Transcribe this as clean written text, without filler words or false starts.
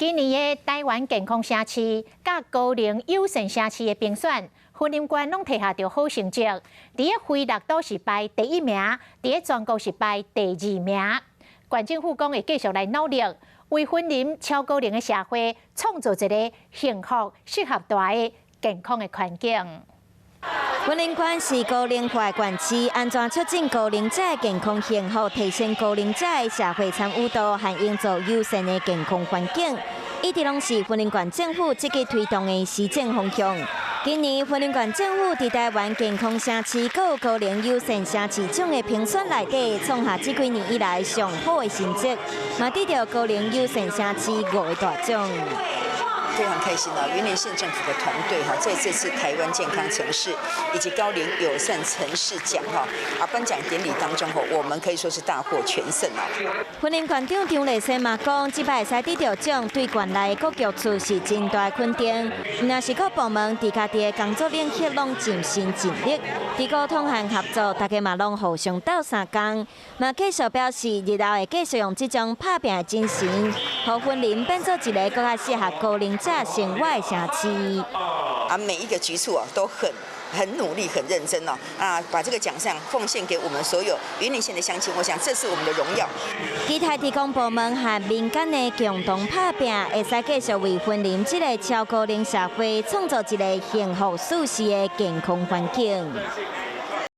今年的台湾健康城市、甲高龄友善城市的评选，云林县拢摕下着好成绩。伫个非六都是排第1名，伫个全国是排第2名。县政府讲会继续来努力，为云林超高龄的社会创造一个幸福、适合大家健康的环境。 云林县是高龄化县市，安怎促进高龄者的健康幸福，提升高龄者的社会参与度，和营造友善的健康环境，一直拢是云林县政府积极推动的施政方向。今年云林县政府伫台湾健康城市、有高龄友善城市奖的评选内底，创下这几年以来上好的成绩，嘛得到高龄友善城市5个大奖。 非常开心啊！云林县政府的团队哈，在这次台湾健康城市以及高龄友善城市奖哈颁奖典礼当中吼，我们可以说是大获全胜啊！云林县长张丽仙嘛讲，这摆会使得到奖，对县内各局处是真大肯定。若是各部门伫家己的工作领域拢尽心尽力，伫沟通和合作，大家嘛拢互相斗相共。嘛继续表示，日后会继续用这种打拼的精神，互云林变做一个更加适合高龄 生活的城市每一个局处都很努力、很认真把这个奖项奉献给我们所有云林县的乡亲，我想这是我们的荣耀。期待提供部门和民间的共同打拼，会使继续为云林这个超高龄社会创造一个幸福舒适的健康环境。